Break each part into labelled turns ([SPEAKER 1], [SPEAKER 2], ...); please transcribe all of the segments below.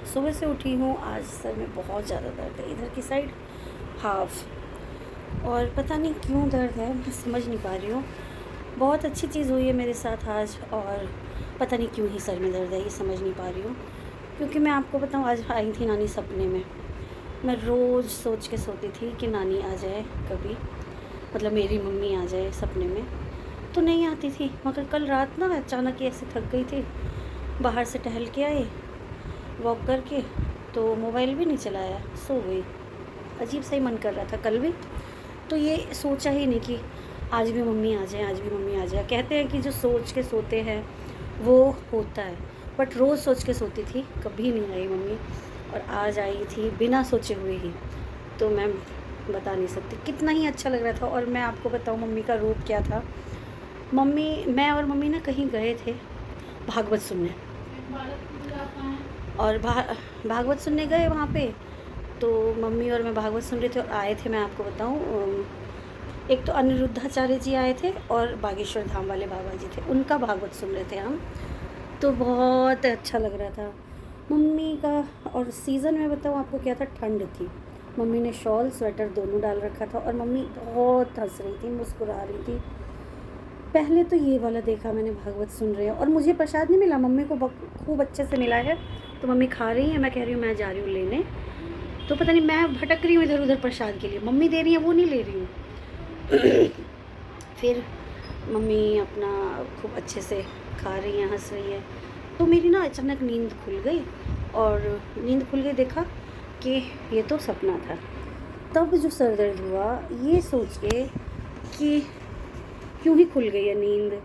[SPEAKER 1] सुबह से उठी हूँ, आज सर में बहुत ज़्यादा दर्द है, इधर की साइड हाफ। और पता नहीं क्यों दर्द है, मैं समझ नहीं पा रही हूँ। बहुत अच्छी चीज़ हुई है मेरे साथ आज, और पता नहीं क्यों ही सर में दर्द है, ये समझ नहीं पा रही हूँ। क्योंकि मैं आपको बताऊँ, आज आई थी नानी सपने में। मैं रोज़ सोच के सोती थी कि नानी आ जाए कभी, मतलब मेरी मम्मी आ जाए सपने में, तो नहीं आती थी। मगर कल रात ना अचानक ही ऐसे थक गई थी, बाहर से टहल के आई वॉक करके, तो मोबाइल भी नहीं चलाया, सो गई। अजीब सा ही मन कर रहा था कल भी, तो ये सोचा ही नहीं कि आज भी मम्मी आ जाए, आज भी मम्मी आ जाए। कहते हैं कि जो सोच के सोते हैं वो होता है, बट रोज़ सोच के सोती थी, कभी नहीं आई मम्मी। और आज आई थी बिना सोचे हुए ही, तो मैं बता नहीं सकती कितना ही अच्छा लग रहा था। और मैं आपको बताऊँ मम्मी का रूप क्या था। मैं और मम्मी ना कहीं गए थे भागवत सुनने, और भागवत सुनने गए वहाँ पे। तो मम्मी और मैं भागवत सुन रहे थे, और आए थे, मैं आपको बताऊँ, एक तो अनिरुद्धाचार्य जी आए थे और बागेश्वर धाम वाले बाबा जी थे, उनका भागवत सुन रहे थे हम। तो बहुत अच्छा लग रहा था मम्मी का। और सीज़न में बताऊँ आपको क्या था, ठंड थी। मम्मी ने शॉल स्वेटर दोनों डाल रखा था, और मम्मी बहुत हंस रही थी, मुस्कुरा रही थी। पहले तो ये वाला देखा मैंने, भागवत सुन रहे हैं, और मुझे प्रसाद नहीं मिला, मम्मी को खूब अच्छे से मिला है। तो मम्मी खा रही है, मैं कह रही हूँ मैं जा रही हूँ लेने। तो पता नहीं मैं भटक रही हूँ इधर उधर प्रसाद के लिए, मम्मी दे रही है वो नहीं ले रही हूँ। फिर मम्मी अपना खूब अच्छे से खा रही हैं, हंस रही है। तो मेरी ना अचानक नींद खुल गई, और नींद खुल गई, देखा कि ये तो सपना था। तब जो सर दर्द हुआ ये सोच के कि क्यों ही खुल गई है नींद,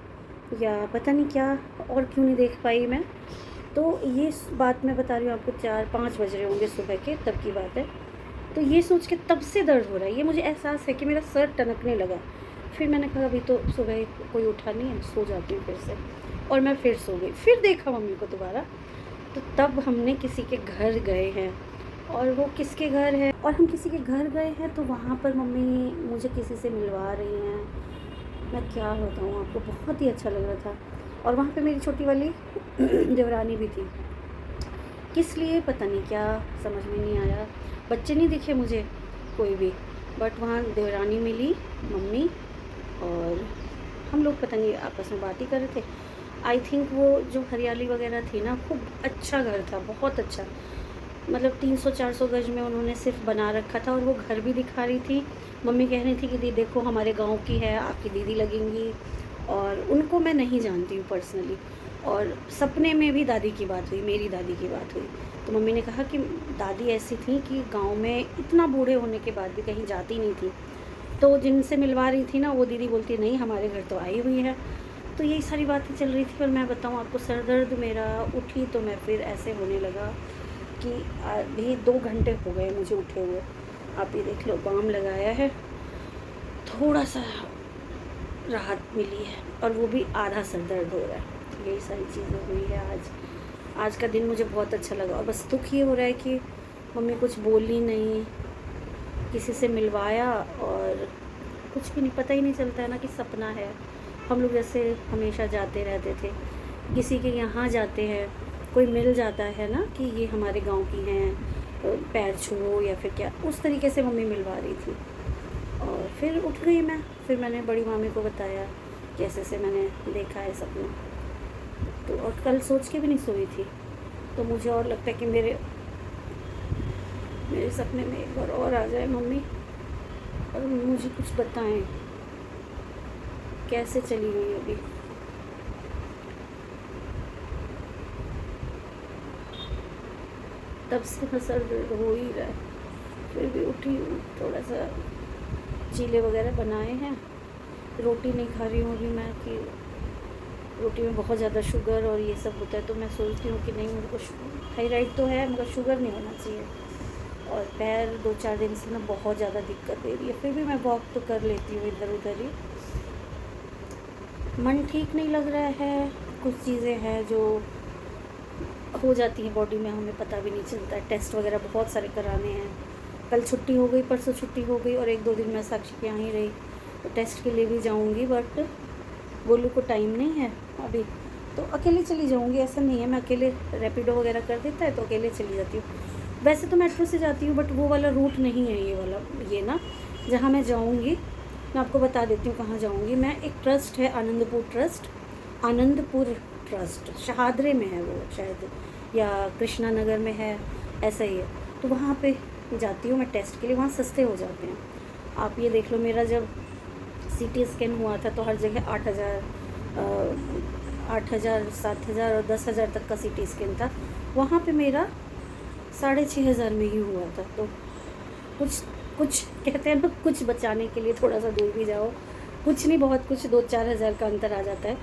[SPEAKER 1] या पता नहीं क्या, और क्यों नहीं देख पाई मैं। तो ये बात मैं बता रही हूँ आपको, 4-5 बज रहे होंगे सुबह के, तब की बात है। तो ये सोच के तब से दर्द हो रहा है, ये मुझे एहसास है कि मेरा सर टनकने लगा। फिर मैंने कहा अभी तो सुबह कोई उठा नहीं है, सो जाती हूँ फिर से। और मैं फिर सो गई, फिर देखा मम्मी को दोबारा। तो तब हमने किसी के घर गए हैं, और वो किसके घर है, और हम किसी के घर गए हैं, तो वहाँ पर मम्मी मुझे किसी से मिलवा रही हैं। मैं क्या बताऊँ आपको, बहुत ही अच्छा लग रहा था। और वहाँ पे मेरी छोटी वाली देवरानी भी थी। किस लिए पता नहीं, क्या समझ में नहीं आया। बच्चे नहीं दिखे मुझे कोई भी, बट वहाँ देवरानी मिली, मम्मी, और हम लोग पता नहीं आपस में बात ही कर रहे थे। आई थिंक वो जो हरियाली वगैरह थी ना, खूब अच्छा घर था, बहुत अच्छा। मतलब 300-400 गज में उन्होंने सिर्फ बना रखा था, और वो घर भी दिखा रही थी। मम्मी कह रही थी कि दी देखो हमारे गांव की है, आपकी दीदी लगेंगी। और उनको मैं नहीं जानती हूँ पर्सनली, और सपने में भी दादी की बात हुई, मेरी दादी की बात हुई। तो मम्मी ने कहा कि दादी ऐसी थी कि गांव में इतना बूढ़े होने के बाद भी कहीं जाती नहीं थी। तो जिनसे मिलवा रही थी ना, वो दीदी बोलती नहीं हमारे घर तो आई हुई है। तो यही सारी बातें चल रही थी। और मैं बताऊँ आपको, सर दर्द मेरा उठी तो मैं फिर ऐसे होने लगा कि अभी 2 घंटे हो गए मुझे उठे हुए। आप ये देख लो, बाम लगाया है, थोड़ा सा राहत मिली है, और वो भी आधा सर दर्द हो रहा है। यही सारी चीज़ें हुई है आज। आज का दिन मुझे बहुत अच्छा लगा, और बस दुख ये हो रहा है कि मम्मी कुछ बोली नहीं, किसी से मिलवाया, और कुछ भी नहीं, पता ही नहीं चलता है ना कि सपना है। हम लोग जैसे हमेशा जाते रहते थे, किसी के यहाँ जाते हैं, कोई मिल जाता है ना कि ये हमारे गांव की हैं, पैर छुओ या फिर क्या, उस तरीके से मम्मी मिलवा रही थी। और फिर उठ गई मैं, फिर मैंने बड़ी मामी को बताया कि ऐसे ऐसे मैंने देखा है सपना। तो और कल सोच के भी नहीं सोई थी, तो मुझे और लगता है कि मेरे सपने में एक बार और आ जाए मम्मी, और मुझे कुछ बताएं कैसे चली गई अभी। तब से ना सर दर्द हो ही रहा है, फिर भी उठी हूँ। थोड़ा सा चीले वगैरह बनाए हैं, रोटी नहीं खा रही हूँ अभी मैं, कि रोटी में बहुत ज़्यादा शुगर और ये सब होता है। तो मैं सोचती हूँ कि नहीं, मेरे को थायराइड तो है मगर शुगर नहीं होना चाहिए। और पैर 2-4 दिन से ना बहुत ज़्यादा दिक्कत दे रही है, फिर भी मैं वॉक तो कर लेती हूँ इधर उधर ही। मन ठीक नहीं लग रहा है, कुछ चीज़ें हैं जो हो जाती हैं बॉडी में, हमें पता भी नहीं चलता है। टेस्ट वगैरह बहुत सारे कराने हैं। कल छुट्टी हो गई, परसों छुट्टी हो गई, और 1-2 दिन मैं साक्षी के यहाँ ही रही। तो टेस्ट के लिए भी जाऊँगी, बट गोलू को टाइम नहीं है अभी, तो अकेले चली जाऊँगी, ऐसा नहीं है। मैं अकेले रैपिडो वगैरह कर देता है तो अकेले चली जाती हूँ। वैसे तो मेट्रो से जाती हूँ, बट वो वाला रूट नहीं है ये वाला, ये ना जहाँ मैं जाऊँगी मैं आपको बता देती हूँ कहाँ जाऊँगी मैं। एक ट्रस्ट है आनंदपुर ट्रस्ट, आनंदपुर ट्रस्ट शहादरे में है वो शायद, या कृष्णा नगर में है, ऐसा ही है। तो वहाँ पे जाती हूँ मैं टेस्ट के लिए, वहाँ सस्ते हो जाते हैं। आप ये देख लो, मेरा जब CT स्कैन हुआ था तो हर जगह 8,000 7,000 और 10,000 तक का CT स्कैन था। वहाँ पे मेरा 6,500 में ही हुआ था। तो कुछ कुछ कहते हैं ना, कुछ बचाने के लिए थोड़ा सा दूर भी जाओ, कुछ नहीं बहुत कुछ 2-4 हज़ार का अंतर आ जाता है।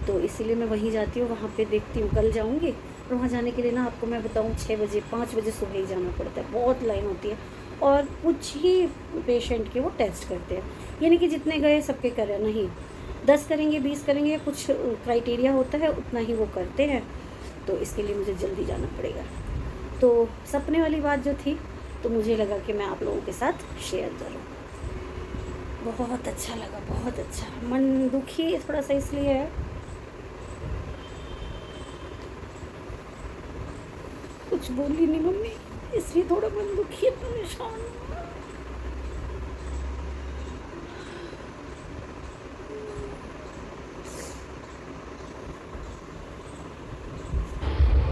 [SPEAKER 1] तो इसीलिए मैं वहीं जाती हूँ, वहाँ पे देखती हूँ। कल जाऊँगी और वहाँ जाने के लिए ना आपको मैं बताऊँ 6 बजे 5 बजे सुबह ही जाना पड़ता है, बहुत लाइन होती है। और कुछ ही पेशेंट के वो टेस्ट करते हैं, यानी कि जितने गए सबके करें नहीं, 10 करेंगे 20 करेंगे, कुछ क्राइटेरिया होता है उतना ही वो करते हैं। तो इसके लिए मुझे जल्दी जाना पड़ेगा। तो सपने वाली बात जो थी, तो मुझे लगा कि मैं आप लोगों के साथ शेयर करूं। बहुत अच्छा लगा, बहुत अच्छा। मन दुखी थोड़ा सा इसलिए है, कुछ बोली नहीं मम्मी, इसलिए थोड़ा मन दुखी है, परेशान हूं।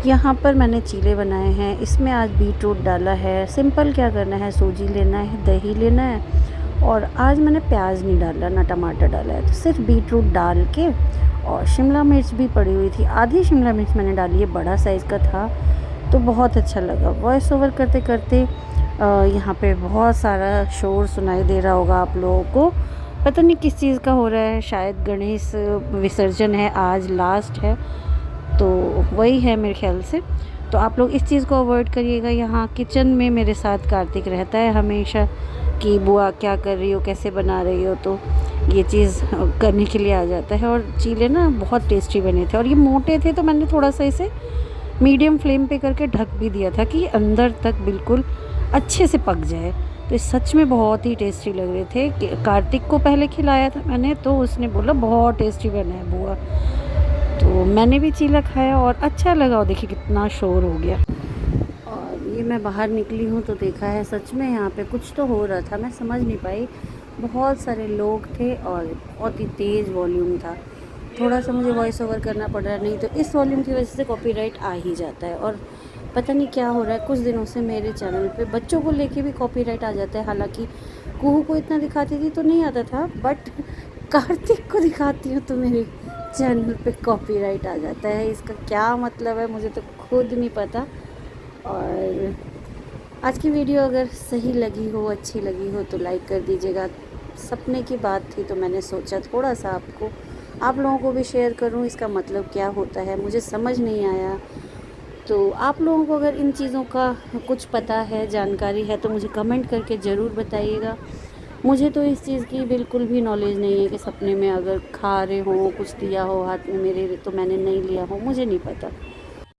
[SPEAKER 1] यहाँ पर मैंने चीले बनाए हैं, इसमें आज बीटरूट डाला है। सिंपल क्या करना है, सूजी लेना है, दही लेना है, और आज मैंने प्याज नहीं डाला ना टमाटर डाला है, तो सिर्फ बीटरूट डाल के, और शिमला मिर्च भी पड़ी हुई थी, आधी शिमला मिर्च मैंने डाली है, बड़ा साइज़ का था तो बहुत अच्छा लगा। वॉइस ओवर करते करते यहाँ पे बहुत सारा शोर सुनाई दे रहा होगा आप लोगों को, पता नहीं किस चीज़ का हो रहा है, शायद गणेश विसर्जन है, आज लास्ट है, तो वही है मेरे ख्याल से। तो आप लोग इस चीज़ को अवॉइड करिएगा। यहाँ किचन में मेरे साथ कार्तिक रहता है हमेशा, कि बुआ क्या कर रही हो, कैसे बना रही हो, तो ये चीज़ करने के लिए आ जाता है। और चीले ना बहुत टेस्टी बने थे, और ये मोटे थे तो मैंने थोड़ा सा इसे मीडियम फ्लेम पे करके ढक भी दिया था कि अंदर तक बिल्कुल अच्छे से पक जाए। तो ये सच में बहुत ही टेस्टी लग रहे थे। कार्तिक को पहले खिलाया था मैंने, तो उसने बोला बहुत टेस्टी बना है बुआ, तो मैंने भी चीला खाया और अच्छा लगा। और देखिए कितना शोर हो गया। और ये मैं बाहर निकली हूँ तो देखा है सच में यहाँ पे कुछ तो हो रहा था, मैं समझ नहीं पाई, बहुत सारे लोग थे और बहुत ही तेज़ वॉल्यूम था। थोड़ा सा मुझे वॉइस ओवर करना पड़ रहा है, नहीं तो इस वॉल्यूम की वजह से कॉपीराइट आ ही जाता है। और पता नहीं क्या हो रहा है, कुछ दिनों से मेरे चैनल पे बच्चों को लेके भी कॉपीराइट आ जाता है। हालांकि कुहू को इतना दिखाती थी तो नहीं आता था, बट कार्तिक को दिखाती हूँ तो मेरे चैनल पे कॉपीराइट आ जाता है। इसका क्या मतलब है मुझे तो खुद नहीं पता। और आज की वीडियो अगर सही लगी हो, अच्छी लगी हो तो लाइक कर दीजिएगा। सपने की बात थी तो मैंने सोचा थोड़ा सा आप लोगों को भी शेयर करूं, इसका मतलब क्या होता है मुझे समझ नहीं आया। तो आप लोगों को अगर इन चीज़ों का कुछ पता है, जानकारी है, तो मुझे कमेंट करके ज़रूर बताइएगा। मुझे तो इस चीज़ की बिल्कुल भी नॉलेज नहीं है कि सपने में अगर खा रहे हो, कुछ दिया हो हाथ में मेरे, तो मैंने नहीं लिया हो, मुझे नहीं पता।